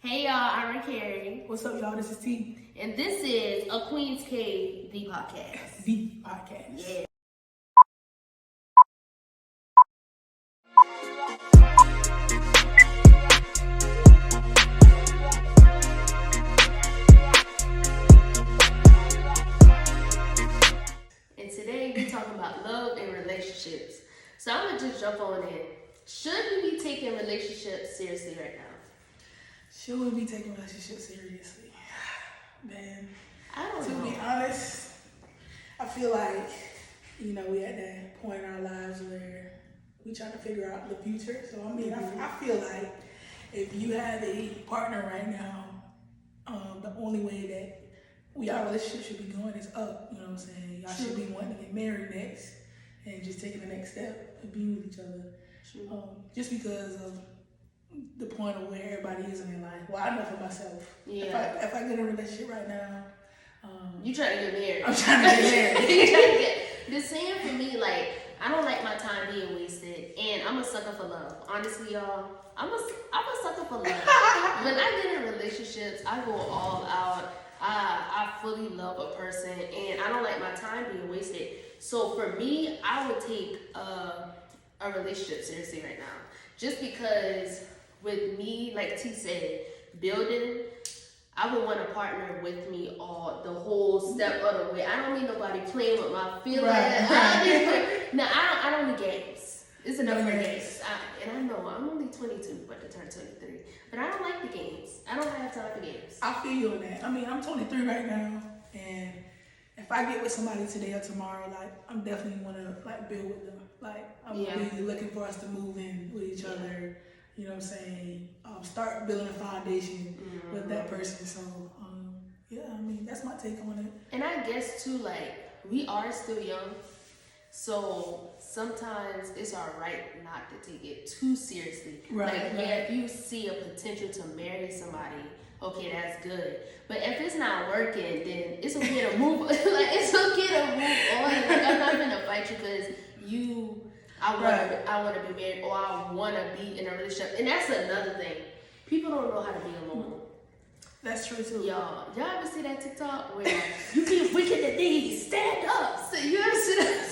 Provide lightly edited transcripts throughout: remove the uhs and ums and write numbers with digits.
Hey y'all, I'm Carrie, What's up, y'all? This is T. and this is A Queen's Cave, the podcast. The podcast. Yeah. And today we're talking about love and relationships. So I'm gonna just jump on in. Should we be taking relationships seriously right now? Should we be taking relationships seriously? Man, I don't to know. be honest, I feel like, we at that point in our lives where we trying to figure out the future. So, I feel like if you have a partner right now, the only way that our relationship should be going is up. You know what I'm saying? Y'all should be wanting to get married next and just taking the next step of being with each other. Just because of the point of where everybody is in their life. Well, I know for myself. Yeah. If I get in a relationship right now, You trying to get married? I'm trying to get married. You trying to get the same for me. Like, I don't like my time being wasted, and I'm a sucker for love. Honestly, y'all, I'm a sucker for love. When I get in relationships, I go all out. I fully love a person, and I don't like my time being wasted. So for me, I would take a relationship seriously right now, just because with me, like T said, building. I would want a partner with me the whole step of the way. I don't need nobody playing with my feelings. Right. I don't need games. It's enough for games. And I know I'm only 22, but to turn 23. But I don't like the games. I don't have time for games. I feel you on that. I'm 23 right now, and if I get with somebody today or tomorrow, like, I'm definitely want to build with them. Like, I'm really looking for us to move in with each other. You know what I'm saying? Start building a foundation with that person. So, that's my take on it. And I guess too, like, we are still young, so sometimes it's alright not to take it too seriously. If you see a potential to marry somebody, okay, that's good. But if it's not working, then it's okay to move. It's okay to move on. Like, I'm not gonna fight you because I want to be married, or I want to be in a relationship. And that's another thing. People don't know how to be alone. That's true too. Y'all ever see that TikTok where you be weak in the knees, stand up? So you ever see that?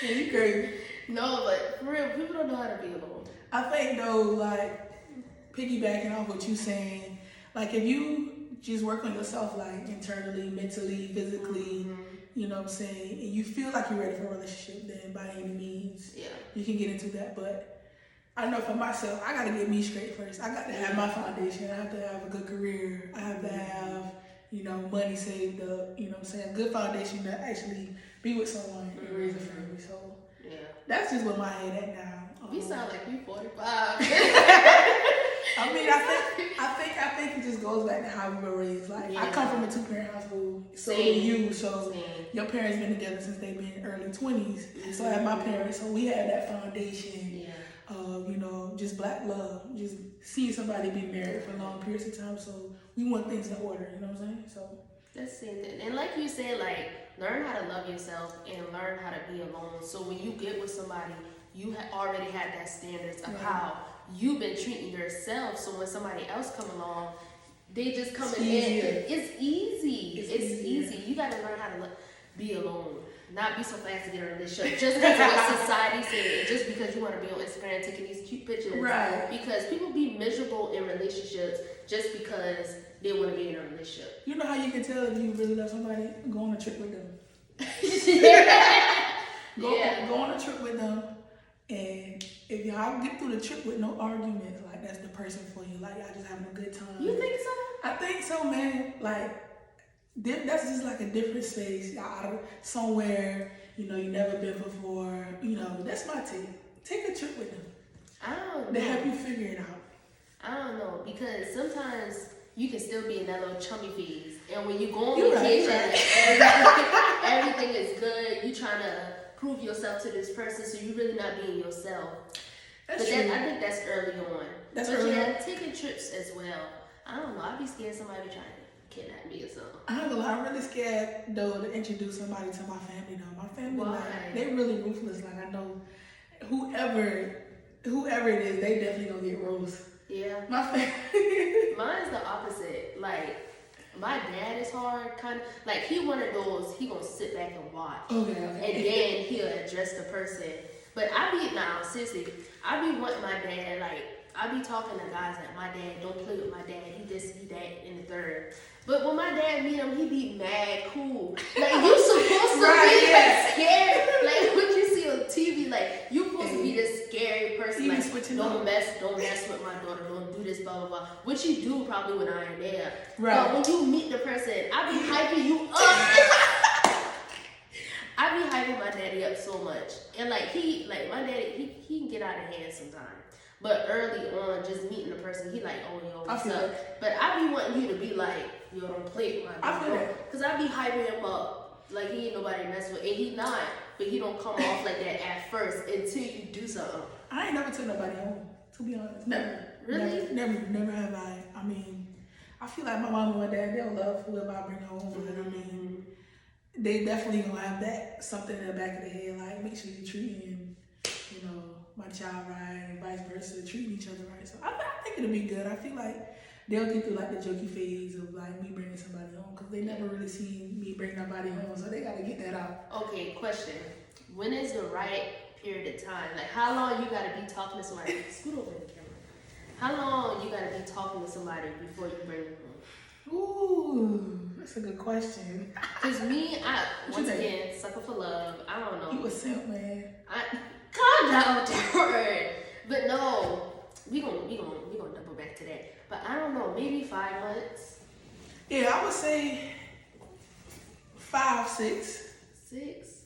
Yeah, you crazy. No, but for real, people don't know how to be alone. I think though, like, piggybacking off what you saying, like, if you just work on yourself, like, internally, mentally, physically, you know what I'm saying, and you feel like you're ready for a relationship, then by any means, you can get into that. But I know for myself, I gotta get me straight first. I got to have my foundation. I have to have a good career. I have to have, money saved up. You know what I'm saying? A good foundation to actually be with someone and raise a family. So that's just where my head at now. You sound like you 45. I think it just goes back to how we were raised. Like, I come from a 2-parent household, so do you. So your parents been together since they've been early 20s. So I have my parents. So we had that foundation of, just black love, just seeing somebody be married for long periods of time. So we want things in order. You know what I'm saying? So that's it. And like you said, like, learn how to love yourself and learn how to be alone. So when you get with somebody, you already had that standards of how you've been treating yourself. So when somebody else come along, they just come in. It's easy. It's easy. You got to learn how to be alone. Not be so fast to get in a relationship just because of what society said. Just because you want to be on Instagram taking these cute pictures. Right. Because people be miserable in relationships just because they want to be in a relationship. You know how you can tell if you really love somebody? Go on a trip with them. Go on a trip with them. And if y'all get through the trip with no arguments, like, that's the person for you. Like, y'all just having a good time. You think so? I think so, man. Like, that's just like a different space. Y'all out of somewhere, you never been before. That's my take. Take a trip with them. I don't know. They help you figure it out. I don't know, because sometimes you can still be in that little chummy phase. And when you go on vacation, everything is good. You trying to prove yourself to this person, so you really not being yourself. That's but true. I think that's early on. That's but early on. Taking trips as well. I don't know. I'd be scared somebody trying to kidnap me or something. I ain't gonna lie, I'm really scared though to introduce somebody to my family though. My family, like, they really ruthless. Like, I know whoever whoever it is, they definitely gonna get rose. Yeah. My family. Mine's the opposite. Like, my dad is hard, kind of. Like, he one of those, he gonna sit back and watch. Okay. And then he'll address the person. But seriously, I be wanting my dad, like, I be talking to guys like, my dad, don't play with my dad, he this, he that, in the third. But when my dad meet him, he be mad cool. Like, you supposed to be like scared. Like, what you see on TV, like, you supposed to be this scary person. Like, don't mess with my daughter, don't do this, blah, blah, blah. Which you do probably when I ain't there. Right. But when you meet the person, I be hyping you up. I be hyping my daddy up so much. And like my daddy, he can get out of hand sometimes. But early on, just meeting the person, he like, oh, yo, what's up? But I be wanting you to be like, yo, don't play with my daddy. Because I be hyping him up like he ain't nobody mess with. And he not, but he don't come off like that at first until you do something. I ain't never took nobody home, to be honest. Never. Really? Never have I. I mean, I feel like my mom and my dad, they'll love whoever I bring home. And I mean, they definitely gonna have that something in the back of the head, like make sure you're treating, my child right, and vice versa, treating each other right. So I think it'll be good. I feel like they'll get through like the jokey phase of like me bringing somebody home, because they never really seen me bring nobody home, so they gotta get that out. Okay, question: when is the right period of time? Like, how long you gotta be talking to somebody? Scoot over the camera. How long you gotta be talking to somebody before you bring them home? Ooh, that's a good question. Cause me, once again, sucker for love. I don't know. You a simp, man. Calm down with that word. But no, we gonna double back to that. But I don't know, maybe 5 months. Yeah, I would say 5, 6. 6.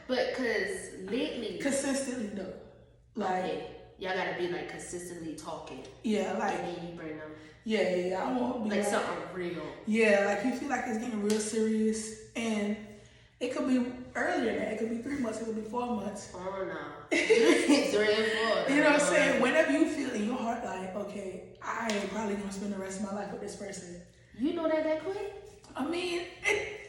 But cause lately, consistently though, like. Okay. Y'all gotta be like consistently talking. Yeah, like. And then you bring them. Yeah. I won't be like something real. Yeah, like you feel like it's getting real serious, and it could be earlier than that. It could be 3 months. It could be 4 months. Oh no, 3 and 4. You know what I'm saying? Whenever you feel in your heart, like, okay, I ain't probably gonna spend the rest of my life with this person. You know that quick? I mean,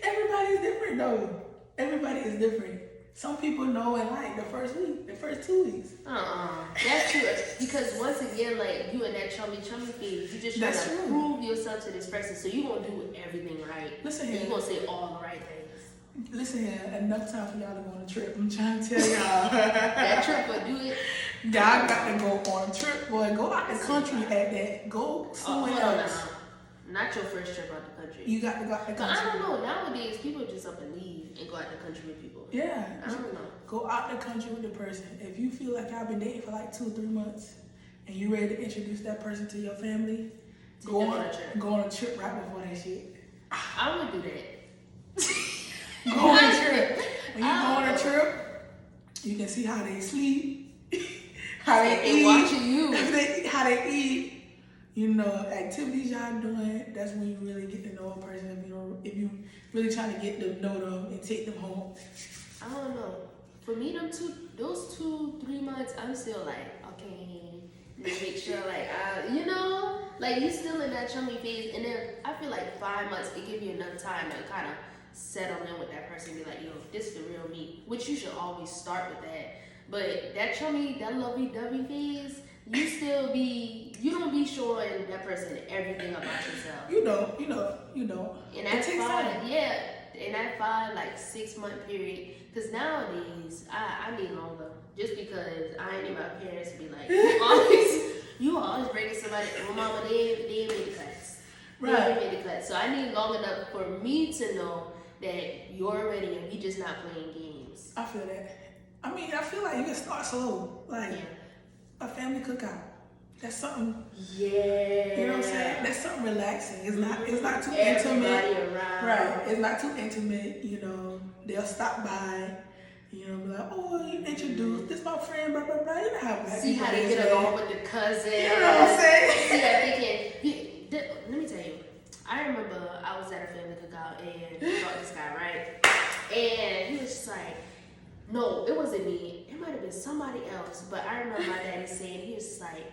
everybody's different though. Everybody is different. Some people know in like the first week, the first 2 weeks. That's true. Because once again, like you in that chummy phase, you just trying to prove yourself to this person. So you gonna do everything right. Listen here. You gonna say all the right things. Listen here. Enough time for y'all to go on a trip. I'm trying to tell y'all. That trip will do it. Y'all got to go on a trip, boy. Go out the country at that. Go somewhere else. Not your first trip out the country. You got to go out the country. But I don't know. Nowadays, people just up and leave and go out the country with people. Yeah. I don't know. Go out the country with the person. If you feel like y'all been dating for like 2 or 3 months and you ready to introduce that person to your family, go on a trip right before that shit. I would do that. Go on a trip. When you go on a trip, you can see how they sleep, how they eat, watching you, how they eat. Activities y'all doing. That's when you really get to know a person. If you really trying to get to know them and take them home. I don't know. For me, those 2-3 months, I'm still like, okay, make sure, like you still in that chummy phase, and then I feel like 5 months, it give you enough time to kind of settle in with that person, be like, yo, this is the real me, which you should always start with that. But that lovey-dovey phase, you don't be showing that person everything about yourself. You don't. And that's fine. Yeah. In that 6 month period, because nowadays I need longer, just because I ain't need my parents to be like, you always bringing somebody. Well, mama, they made the cuts. Right. They made the cuts. So I need long enough for me to know that you're ready and we just not playing games. I feel that. I mean, I feel like you can start slow, like a family cookout. That's something. Yeah. You know what I'm saying? That's something relaxing. It's not too intimate. Around. Right. It's not too intimate. They'll stop by. Be like, oh, you introduced this my friend, blah blah blah. You know how see how they get along with the cousin. You know what I'm saying? See how they can. Let me tell you. I remember I was at a family cookout and I saw this guy, right? And he was just like, no, it wasn't me. It might have been somebody else. But I remember my daddy saying, he was just like,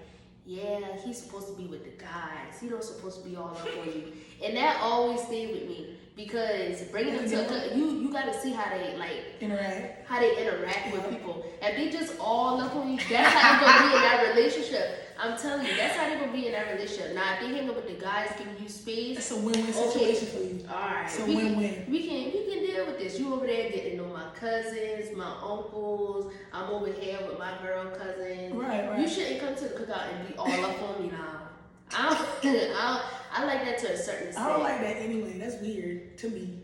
yeah, he's supposed to be with the guys. He don't supposed to be all up on you. And that always stayed with me. because bringing them to you got to see how they like interact with people. If they just all up on you, that's how they gonna be in that relationship. I'm telling you, that's how they gonna be in that relationship. Now, if they hang up with the guys giving you space, it's a win-win situation for you. All right, it's a win-win. We can deal with this. You over there getting to know my cousins, my uncles. I'm over here with my girl cousins. Right. You shouldn't come to the cookout and be all up on me now. I like that to a certain extent. I don't like that anyway. That's weird to me.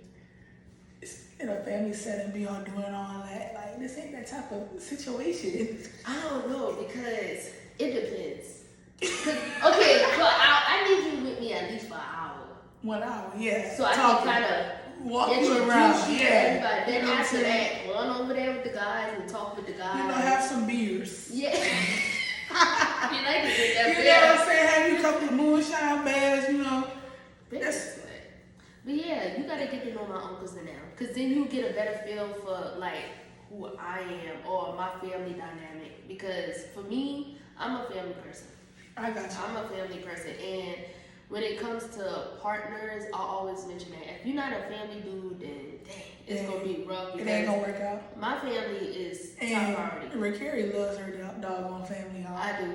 It's in a family setting, be on doing all that. Like, this ain't that type of situation. I don't know, because it depends. Okay, but I need you with me at least for an hour. 1 hour, yeah. So I can kind of walk you around. Yeah. Everybody. Then after that, going over there with the guys and talk with the guys. Have some beers. Yeah. You like to drink that beer. You know what I'm saying? Have you a couple of moonshine bears, That's good. But yeah, you gotta get to know my uncles now, because then you get a better feel for like who I am or my family dynamic. Because for me, I'm a family person. I got you. I'm a family person, and when it comes to partners, I always mention that if you're not a family dude, then dang, it's gonna be rough. It ain't gonna work out. My family is top priority. Ricari loves her doggone family. Y'all. I do.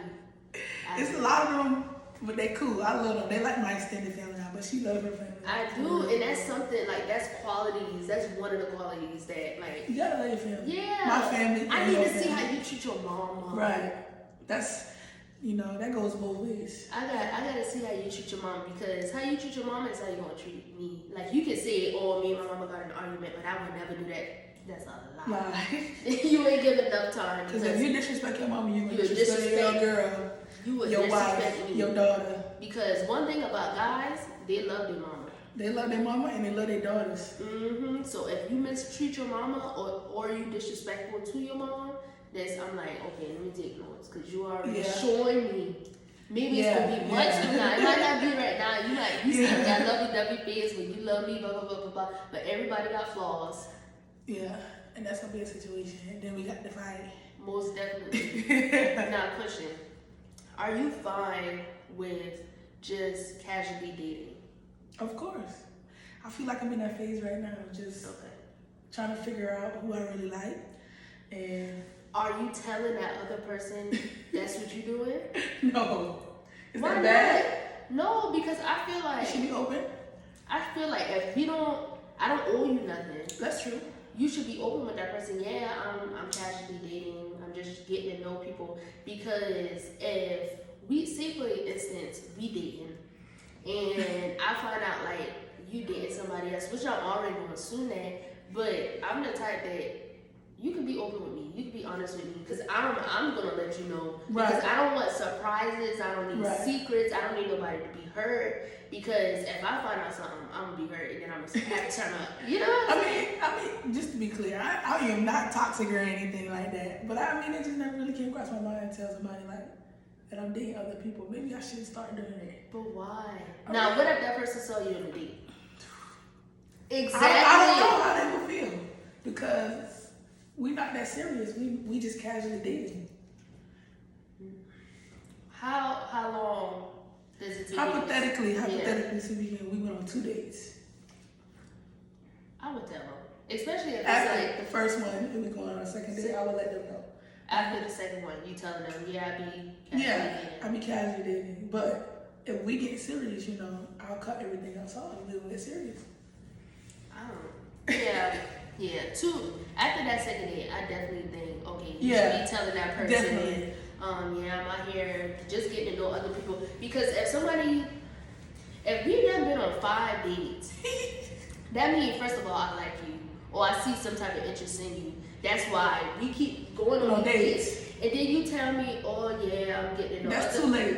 It's a lot of them, but they cool. I love them. They like my extended family now, but she loves her family. I do, and that's something like that's qualities. That's one of the qualities that like you gotta love your family. Yeah, my family. I need to see how you treat your mom. Right. That's that goes both ways. I gotta see how you treat your mom, because how you treat your mom is how you gonna treat me. Like you can say, "Oh, me and my mama got an argument," but I would never do that. That's a lie. You ain't give enough time. Because if you disrespect your mama, you gonna disrespect your girl, your wife, me. your daughter. Because one thing about guys, they love their mama. They love their mama and they love their daughters. Mm-hmm. So if you mistreat your mama or you disrespectful to your mom, I'm like, okay, let me take notes, because you already showing me. Maybe it's gonna be much now. It might not be right now. You see that lovey-dovey face when you love me, blah blah blah blah blah. But everybody got flaws. Yeah, and that's gonna be a situation. And then we got to fight. Most definitely. Now, question: are you fine with just casually dating? Of course. I feel like I'm in that phase right now, just trying to figure out who I really like. And are you telling that other person that's what you're doing? No. Is Why that bad? No, because I feel like you should be open. I feel like if I don't owe you nothing. That's true. You should be open with that person. Yeah, I'm casually dating. I'm just getting to know people. Because if we say, for instance, we dating, and I find out like you dating somebody else, which I'm already gonna assume that, but I'm the type that you can be open with me. You can be honest with me, because I'm gonna let you know. Because I don't want surprises. I don't need secrets. I don't need nobody to be hurt. Because if I find out something, I'm gonna be hurt, and then I'm gonna have to turn up. You know what I'm saying? I mean, just to be clear, I am not toxic or anything like that. But it just never really came across my mind to tell somebody like that I'm dating other people. Maybe I should start doing it. But why? Now, what if that person saw you on a date? Exactly. I don't know how they would feel, because we're not that serious. We just casually dating. How long does it take? Hypothetically, we went on 2 dates. I would tell them, especially if after it's like the first one, and we going on a second date. I would let them know. After the second one, you telling them, I be casually dating. But if we get serious, I'll cut everything else off and we'll get serious. Yeah. After that second date, I definitely think, okay, you should be telling that person. Definitely. I'm out here just getting to know other people. Because if we done been on 5 dates, that means, first of all, I like you, or I see some type of interest in you. That's why we keep going on dates. And then you tell me, oh yeah, I'm getting to know That's too late.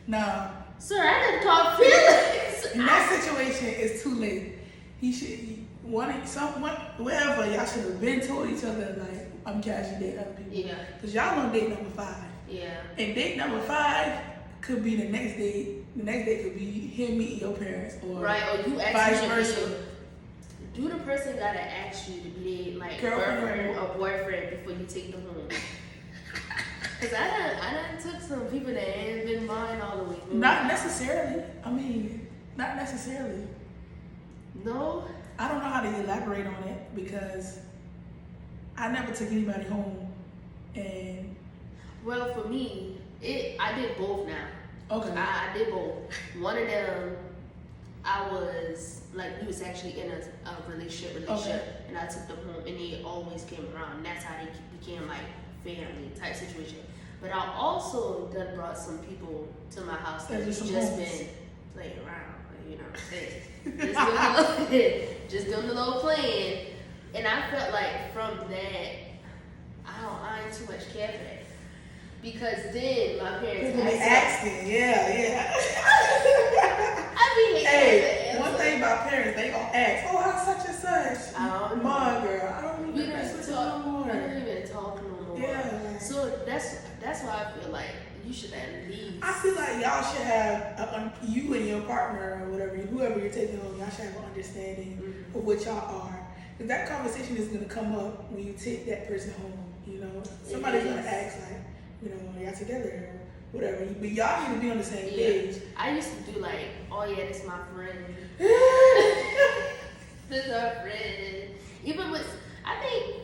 No. Sir, I didn't talk feelings. In that situation, it's too late. He should, wherever, y'all should have been told each other, like, I'm casually dating other people. Yeah. Because y'all on date number 5. Yeah. And date number 5 could be the next date. The next date could be him meeting your parents, or or you vice versa. Do the person gotta ask you to be like girlfriend or boyfriend before you take them home? Cause I done took some people that ain't been mine all the way. Not necessarily. Not necessarily. No. I don't know how to elaborate on it because I never took anybody home, and Well, for me, I did both now. okay, I did both. One of them, I was like, we was actually in a relationship, Okay. and I took them home, and they always came around. And that's how they became like family type situation. But I also done brought some people to my house that There's just some homes. been playing around, you know, hey, just doing the little playing. And I felt like from that, I ain't too much care for that. Because then my parents people be asked asking, yeah. I mean, Hey, one thing about parents, they gonna ask, oh, how's such and such? I don't Come on, girl, I don't we even mess don't with you talk no more. We don't even talk no more. Yeah. So that's why I feel like you should at least. I feel like y'all should have, you and your partner or whatever, whoever you're taking home, y'all should have an understanding of what y'all are. Because that conversation is gonna come up when you take that person home, you know? Somebody's gonna ask like, you know, are y'all together or whatever. But y'all need to be on the same page. I used to do like, oh yeah, this is my friend. This is our friend. Even with, I think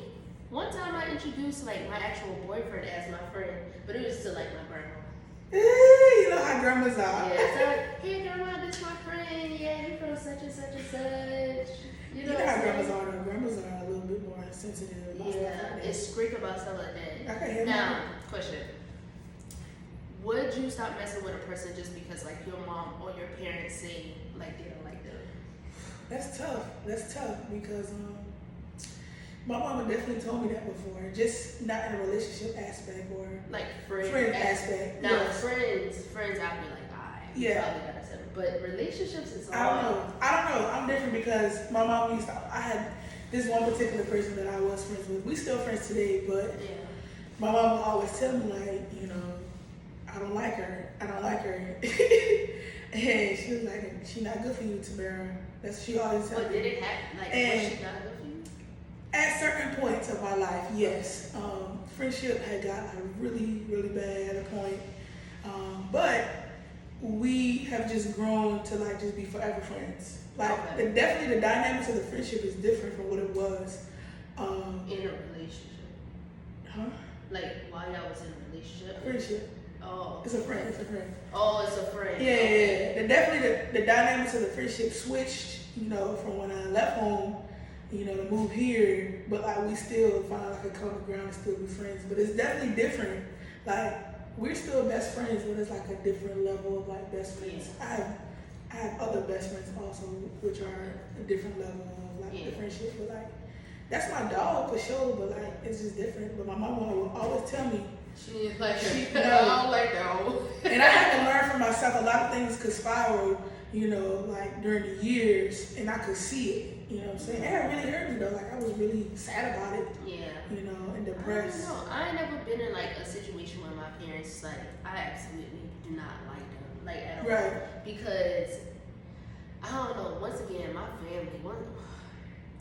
one time I introduced like my actual boyfriend as my friend, but it was still like my grandma. You know how grandmas are. Yeah, so hey grandma, this my friend. Yeah, he from such and such and such. You know how grandmas are though. Grandmas are a little bit more sensitive about stuff Yeah, like that. it's strict about stuff like that. I can hear Now, that. question. Would you stop messing with a person just because like your mom or your parents say like they don't like them? That's tough because my mama definitely told me that before. Just not in a relationship aspect or Like friend aspect. Now Yes. friends I'd be like, alright, Yeah. probably gotta settle. But relationships is I don't know. I'm different because my mom used to. I had this one particular person that I was friends with. We still friends today, but Yeah. my mom would always tell me like, you know, I don't like her. And she was like, she not good for you, Tamara. That's what she always said. But did it happen? Like, And- was she not good for you? At certain points of my life, yes. Friendship had got like really, really bad at a point. But we have just grown to like just be forever friends. Like Okay. definitely the dynamics of the friendship is different from what it was. In a relationship. Huh? Like while y'all was in a relationship? Friendship. Oh. It's a friend. It's a friend. Oh, it's a friend. Yeah, Okay. yeah. Definitely the dynamics of the friendship switched, you know, from when I left home, you know, to move here, but like we still find like a common ground and still be friends. But it's definitely different. Like we're still best friends, but it's like a different level of like best friends. Yeah. I have other best friends also, which are a different level of like the Yeah. friendship. But like that's my dog for sure, but like it's just different. But my mama will always tell me. She didn't like She- her. no. I don't like that. And I had to learn for myself a lot of things could spiral, you know, like during the years, and I could see it. You know what I'm saying? And it really hurt me though. Like I was really sad about it, Yeah. you know, and I don't depressed. know. I ain't never been in like a situation where my parents like I absolutely do not like them like at all. Right. Because I don't know. Once again, my family.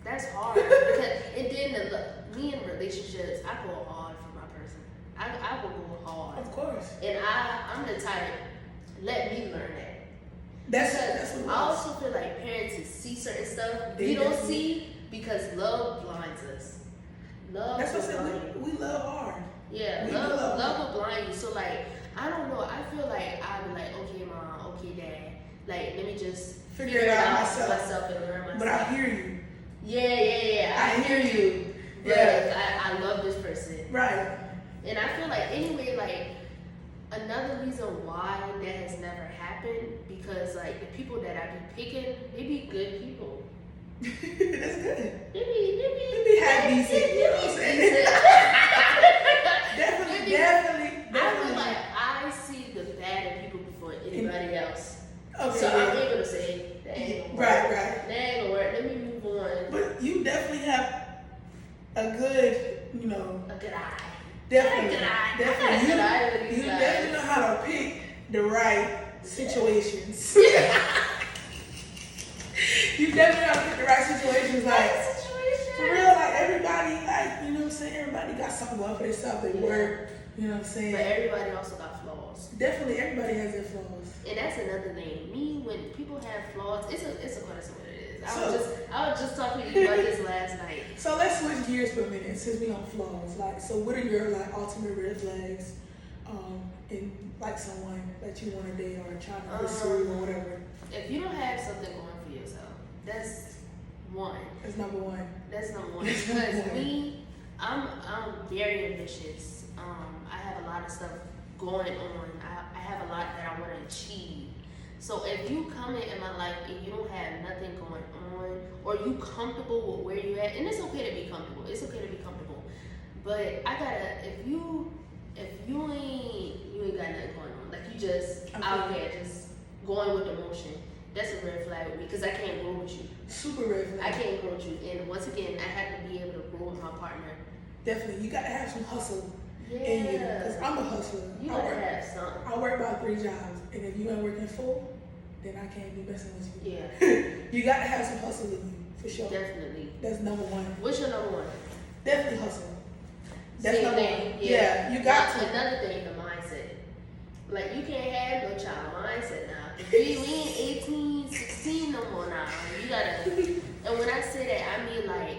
That's hard. Because and then me in relationships, I go hard for my person. I will go hard, Of course. and I'm the type. Let me learn that. That's Because what it I was. also feel like parents that see certain stuff They we don't definitely- see because love blinds us. Love That's what I will blind said. you. We love hard. Yeah, We love love. will blind you. So like, I don't know. I feel like I'd be like, okay, mom, okay, dad. Like, let me just Figure it out myself. and learn myself. But I hear you. Yeah. I hear you. But Yeah. I love this person. Right. And I feel like anyway, like another reason why that has never happened because like the people that I be picking, they be good people. That's good. They be be half decent, you know what I'm saying? Definitely. I feel like I see the bad in people before anybody else. Okay. So I'm yeah. able to say that ain't gonna work. Right. That ain't gonna work. Let me move on. But you definitely have a good, you know, A good eye. definitely, I got a good definitely. eye with these You guys. definitely know how to pick the right situations. You definitely know how to pick the right situations. Like for real, like everybody, like you know what I'm saying. Everybody got something going for themselves. They work, You know what I'm saying? But everybody also got flaws. Definitely, everybody has their flaws. And that's another thing. Me, when people have flaws, it's a question what it is. I was just talking to you about this last night. So let's switch gears for a minute since we on flaws. Like, so what are your like ultimate red flags, in like someone that you want to date or trying to pursue or whatever? If you don't have something going for yourself, that's one. That's number one. That's number one. Because me, I'm very ambitious. I have a lot of stuff going on. I have a lot that I want to achieve. So if you come in my life and you don't have nothing going on, or you comfortable with where you at, and it's okay to be comfortable. It's okay to be comfortable. But I gotta, if you ain't got nothing going on, like you just out there just going with the motion, that's a red flag with me because I can't grow with you. Super red flag. I can't grow with you, and once again, I have to be able to grow with my partner. Definitely, you gotta have some hustle Yeah. in you. Cause I'm a hustler. You gotta have something. I work about 3 jobs, and if you ain't working full, then I can't be messing with you. Yeah. You gotta have some hustle in you for sure. Definitely. That's number one. What's your number one? Definitely hustle. That's Same number thing. one. Yeah, you got to. Another thing, the mindset. Like you can't have no child mindset now. We ain't 18, 16 no more now. You gotta. And when I say that, I mean like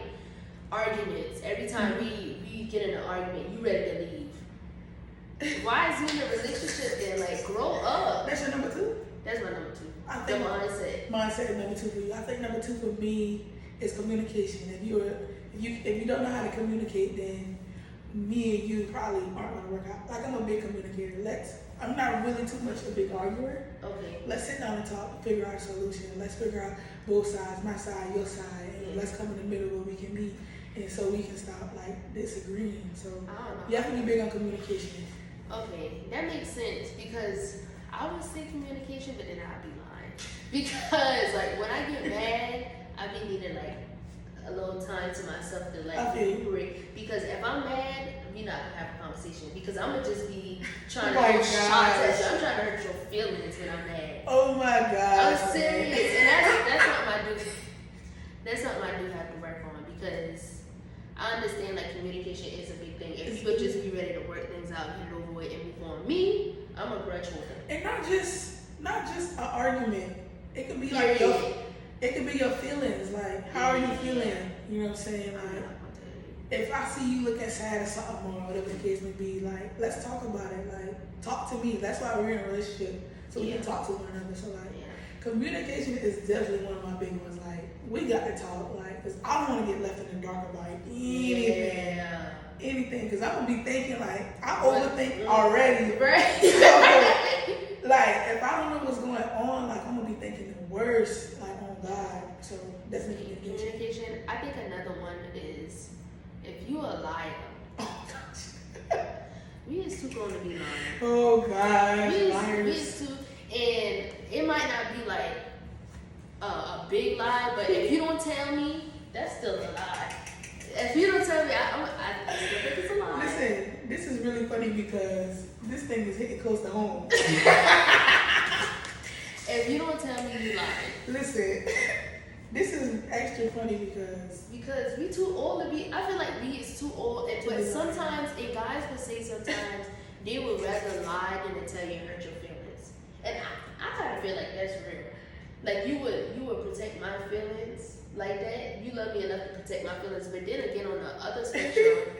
arguments. Every time we get in an argument, you ready to leave. Why is you in a relationship then? Like grow up. That's your number 2? That's my number 2. I The think mindset. mindset is number 2 for you. I think number 2 for me is communication. If you don't know how to communicate, then me and you probably aren't gonna work out. Like I'm a big communicator. I'm not really too much a big arguer. Okay. Let's sit down and talk, figure out a solution. Let's figure out both sides, my side, your side, and let's come in the middle where we can meet, and so we can stop like disagreeing. So I don't know. you have to be big on communication. Okay, that makes sense because I would say communication, but then I'd be lying. Because like when I get mad, I be needing like a little time to myself to like recuperate. Because if I'm mad, we not gonna have a conversation. Because I'm gonna just be trying to hold shots at you. I'm trying to hurt your feelings when I'm mad. Oh my God. I'm serious, and that's something I do. That's something I do have to work on because I understand like communication is a big thing. If people just be ready to work things out, get it over with, and move on. Me, I'm a grudge holder. And not just an argument. It could be like it could be your feelings. Like how are you feeling? You know what I'm saying? Like if I see you looking sad or something or whatever the case may be, like let's talk about it. Like talk to me. That's why we're in a relationship, so we can talk to one another. So like communication is definitely one of my big ones. Like we got to talk. Like because I don't want to get left in the dark about anything. Yeah. Anything, because I'm gonna be thinking like I overthink already. Right. So, like if I don't know what's going on, like I'm gonna be thinking the worst, like on God. So that's communication. I think another one is if you a liar. Oh gosh. We is too grown to be lying. Oh gosh. We is too, and it might not be like a big lie, but if you don't tell me, that's still a lie. If you don't tell me, I still think it's a lie. Listen, this is really funny because this thing is hitting close to home. If you don't tell me, you lie. Listen, this is extra funny because we too old to be. I feel like we is too old, but sometimes, and guys would say sometimes they would rather lie than to tell you and hurt your feelings. And I kind of feel like that's real. Like you would protect my feelings. Like that, you love me enough to protect my feelings, but then again, on the other spectrum,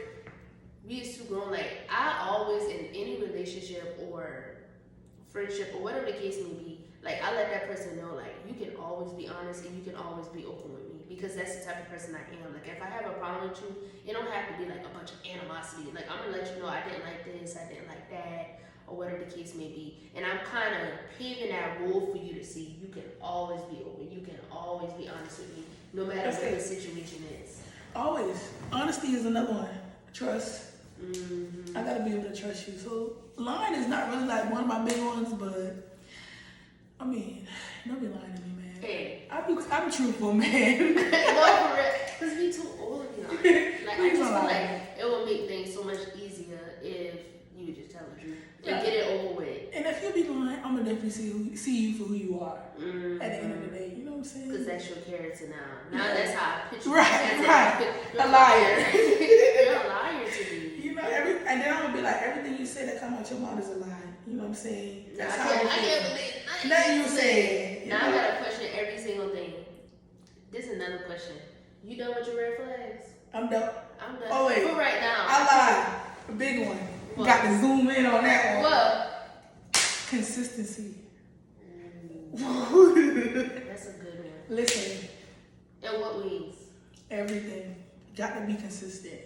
we is too grown. Like I always, in any relationship or friendship or whatever the case may be, like I let that person know, like you can always be honest and you can always be open with me because that's the type of person I am. Like if I have a problem with you, it don't have to be like a bunch of animosity. Like I'm gonna let you know I didn't like this, I didn't like that, or whatever the case may be. And I'm kind of paving that rule for you to see. You can always be open. You can always be honest with me. No matter what the situation is. Always. Honesty is another one. Trust. Mm-hmm. I gotta be able to trust you. So lying is not really like one of my big ones, but I mean, don't be lying to me, man. Hey. I'm truthful, man. No, for real. Because we too old to be honest. Like I just feel like it will make things so much easier if you would just tell the truth and get it over with. And if you be lying, I'm gonna definitely see you for who you are. At the end of the day, you know what I'm saying? Because that's your character now. Now that's how I picture you. Right. You're A liar. You're a liar to me. You know, and then I'm gonna be like, everything you say that come out your mouth is a lie. You know what I'm saying? That's how I can't believe nothing you say. Now I gotta question every single thing. This is another question. You done with your red flags? I'm done. I'm done. Oh wait. For right now. I lied. A big one. What? Got to zoom in on that one. What? Consistency. That's a good one. Listen. In what ways? Everything. Got to be consistent.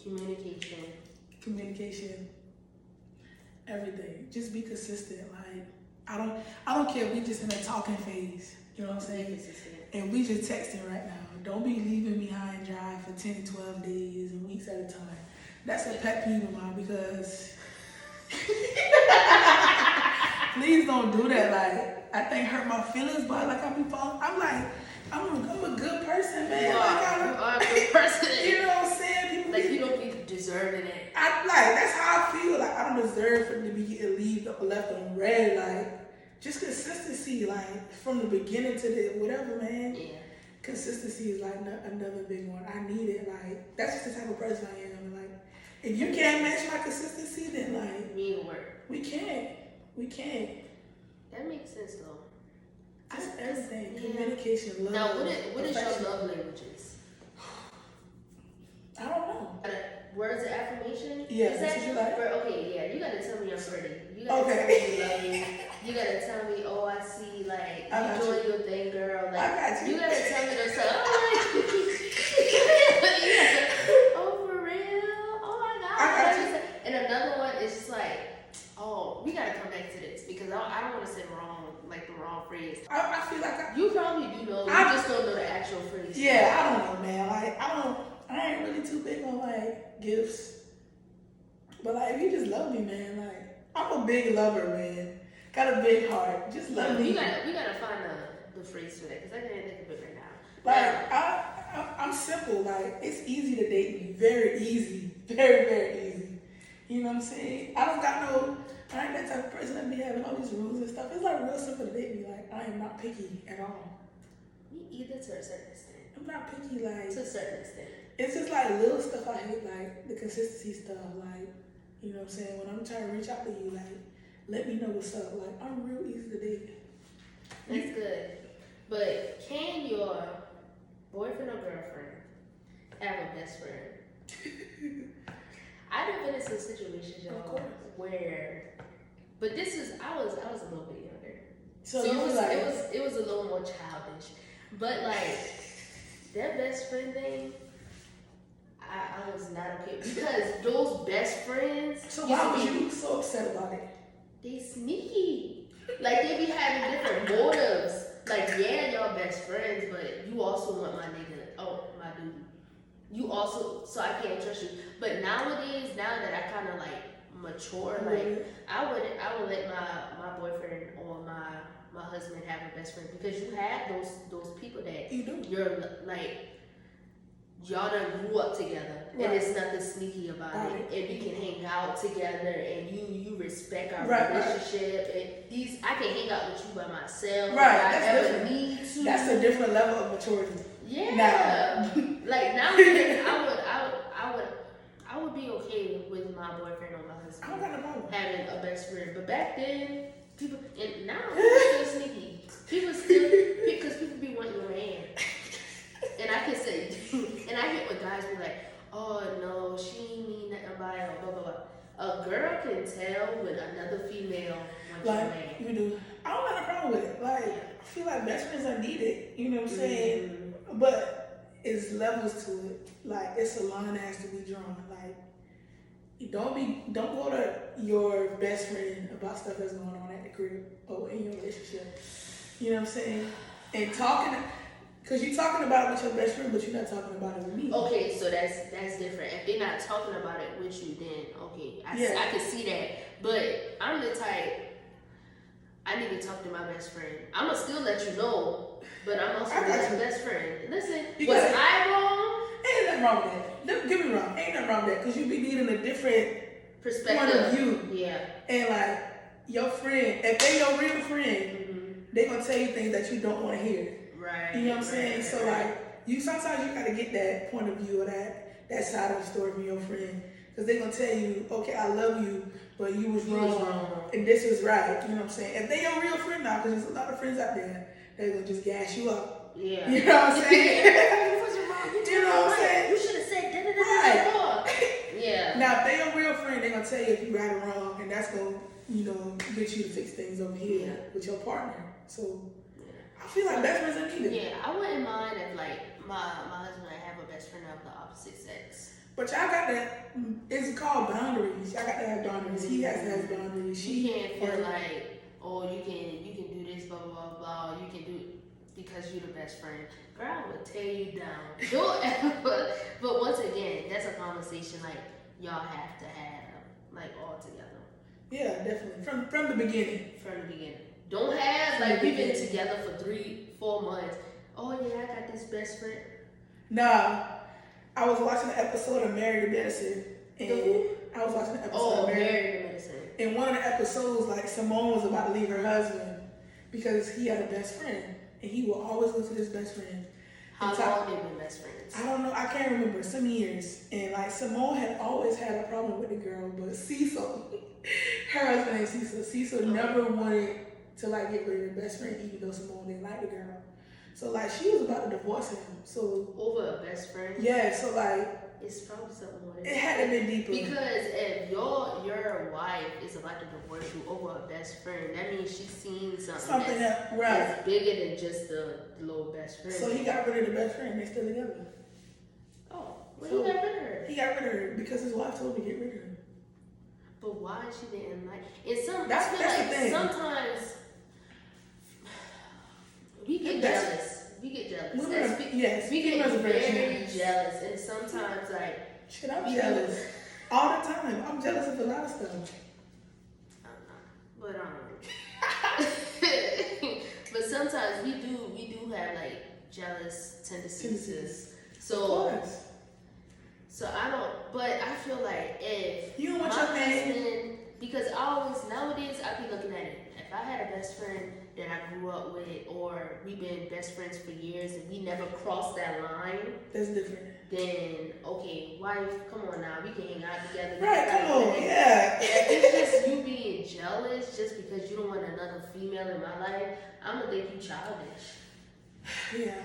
Communication. Communication. Everything. Just be consistent. Like I don't care if we just in a talking phase. You know what I'm saying? Consistent. And we just texting right now. Don't be leaving me high and dry for 10 to 12 days and weeks at a time. That's a pet peeve of mine because please don't do that. Like, I think hurt my feelings, but like I'm a good person, man. You are a good person. You know what I'm saying? People Like, you don't be deserving it. that's how I feel. Like, I don't deserve for it to be getting left on red. Like, just consistency, like, from the beginning to the whatever, man. Yeah. Consistency is like another big one. I need it. Like, that's just the type of person I am. Like, if you can't match my consistency, then like Me and work. we can't. That makes sense though. Just everything. Yeah. Communication, love. Now, what is your affection. love languages? I don't know. Words of affirmation? Yeah, Is that's that what you like? Okay, yeah. You gotta tell me I'm pretty. You gotta Okay. tell me you love me. You gotta tell me, oh, I see, like, I you got doing your thing, girl. Like, I got you. You gotta tell me those stuff. Oh, for real? Oh my God. I got you. And another one is just like, oh, we gotta come back to this because I don't want to say the wrong phrase. I feel like You probably do know. You just don't know the actual phrase. yeah, I don't know, man. Like, I ain't really too big on like gifts. But like, if you just love me, man, like, I'm a big lover, man. Got a big heart. Just love me. We gotta find the phrase for that because I can't think of it right now. Like, I'm simple. Like, it's easy to date me. Very easy. Very, very easy. You know what I'm saying? I ain't that type of person that be having all these rules and stuff. It's like real simple to date me. Like, I am not picky at all. Me either, to a certain extent. I'm not picky, like, To a certain extent. it's just like little stuff I hate, like the consistency stuff. Like, you know what I'm saying? When I'm trying to reach out to you, like, let me know what's up. Like, I'm real easy to date. That's good. But can your boyfriend or girlfriend have a best friend? I've been in some situations, Of y'all, course. where, but this is I was a little bit younger, So, so you it was, like, it was a little more childish. But like that best friend thing, I was not okay because those best friends. so why was you so upset about it? They sneaky. Like, they be having different motives. Like, yeah, y'all best friends, but you also want my nigga. Oh, my dude. You also, so I can't trust you. But nowadays, now that I kind of like mature, like, I would let my boyfriend or my husband have a best friend because you have those people that You do. you're like, y'all done grew up together, Right. and it's nothing sneaky about Right. it. And we can hang out together, and you respect our Right, right. relationship. And I can hang out with you by myself. Right, If I that's ever different. need to. That's a different level of maturity. Yeah. Like nowadays, I would be okay with my boyfriend or my I don't husband got no problem. having a best friend. But back then, people, and now people still sneaky. People still, because people be wanting your man. And I can say, and I hate when guys be like, oh no, she ain't mean nothing about it, or blah blah blah. A girl can tell when another female wants your man. Like, you do. I don't got a problem with it. Like, I feel like best friends are needed. You know what I'm saying? But it's levels to it. Like, it's a line that has to be drawn. Like, don't go to your best friend about stuff that's going on at the crib or in your relationship. You know what I'm saying? And because you're talking about it with your best friend, but you're not talking about it with me. Okay, so that's different. If they're not talking about it with you, then okay, I can see that. But I'm the type, I need to talk to my best friend. I'm gonna still let you know, but I'm also I got my you. best friend. Listen, You was got it. I wrong? Ain't nothing wrong with that. Don't get me wrong. Ain't nothing wrong with that because you be needing a different Perspective. point of view. Yeah. And like your friend, if they your real friend, Mm-hmm. they gonna tell you things that you don't want to hear. Right. You know what I'm saying? right, So right. like sometimes you gotta get that point of view or that side of the story from your friend Because they're going to tell you, okay, I love you, but you was wrong, and this was right. You know what I'm saying? If they your real friend now, because there's a lot of friends out there, they're going to just gas you up. Yeah. You know what I'm saying? You wasn't wrong. You know what I'm saying? You should have said da da da Right. Yeah. Now, if they your real friend, they're going to tell you if you right or wrong, and that's going to, you know, get you to fix things over here with your partner. So, I feel like best friends are needed. Yeah, I wouldn't mind if, like, my husband and I have a best friend of the opposite sex. But y'all got that, it's called boundaries. Y'all got to have boundaries. He has to have boundaries. She can't feel like, oh, you can do this, blah, blah, blah, blah. You can do because you're the best friend. Girl, I would tear you down. Don't ever. But once again, that's a conversation, like, y'all have to have, like, all together. Yeah, definitely. From the beginning. From the beginning. Don't have, like, we've been together for 3-4 months. Oh, yeah, I got this best friend. Nah. I was watching an episode of Married to Medicine, and I was watching an episode of Married to Medicine. In one of the episodes, like Simone was about to leave her husband because he had a best friend, and he will always go to this best friend. How long they been best friends? I don't know. I can't remember. Some years, and like Simone had always had a problem with the girl, but Cecil, her husband ain't Cecil. Cecil never wanted to like get rid of her best friend, even though Simone didn't like the girl. So like she was about to divorce him. So over a best friend. Yeah. So like it's probably something more than it had to be deeper. Because if your wife is about to divorce you over a best friend, that means she's seen something that's bigger than just the little best friend. So he got rid of the best friend. They still together. Oh, well, so he got rid of her. He got rid of her because his wife told him to get rid of her. But why she didn't like? And that's the thing. Sometimes we get jealous. We get jealous. We get very jealous, and sometimes like shit, I'm jealous all the time. I'm jealous of a lot of stuff. But but sometimes we do have like jealous tendencies. So I don't. But I feel like if you don't want your man, because nowadays I be looking at it. If I had a best friend that I grew up with, or we've been best friends for years and we never crossed that line, that's different. Then okay, wife, come on now, we can hang out together. Right, come on, yeah. If it's just you being jealous just because you don't want another female in my life, I'm gonna think you childish. Yeah.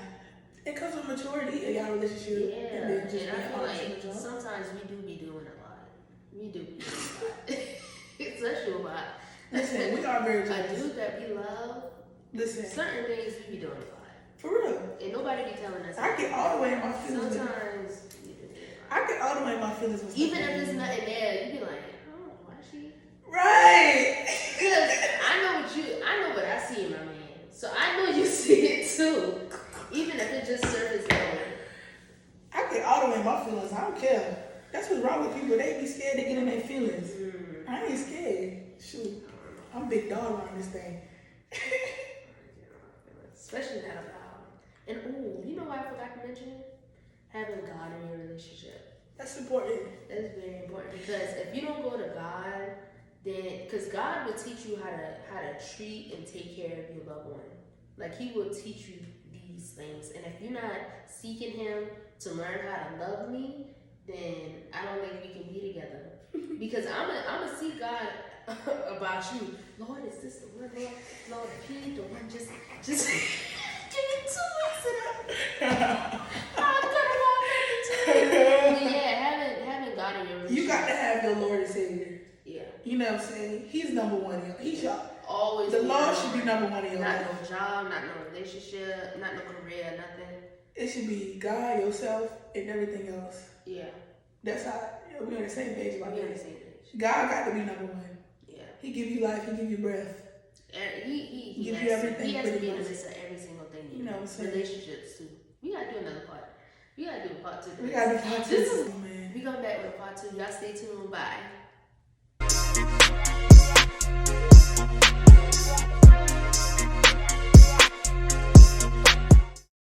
It comes with maturity in y'all relationship. Yeah, and I feel like sometimes we do be doing a lot. We do be doing a lot. Especially a lot. Listen, we are very jealous. A dude that we love. Listen. Certain things we be doing a lot. For real. And nobody be telling us. I get all the way in my feelings. Sometimes. I get all the way in my feelings. Even if there's nothing there, you be like, oh, why she? Right. Because I know what I see in my man. So I know you see it too. Even if it just surface level. I get all the way in my feelings. I don't care. That's what's wrong with people. They be scared to get in their feelings. I ain't scared. Shoot. I'm big dog on this thing. Especially that about. And you know what I forgot to mention? Having God in your relationship. That's important. That's very important because if you don't go to God, then because God will teach you how to treat and take care of your loved one. Like He will teach you these things. And if you're not seeking Him to learn how to love me, then I don't think we can be together. Because I'm gonna seek God about you. Lord, is this the one? Lord, be the one. Just give me 2 weeks of that. I'm gonna walk into it. But yeah, having God in your relationship. You got to have your Lord and Savior. Yeah. You know what I'm saying? He's number one. He should always. The Lord should be number one in your life. Not no job, not no relationship, not no career, nothing. It should be God, yourself, and everything else. Yeah. That's how we're on the same page about that. God got to be number one. Yeah. He give you life. He give you breath. And he give you everything. He has to be in the midst of every single thing. You know what I'm saying? Relationships too. We gotta do another part. We gotta do a part 2. We gotta do part 2. We come back with a part 2. Y'all stay tuned. Bye.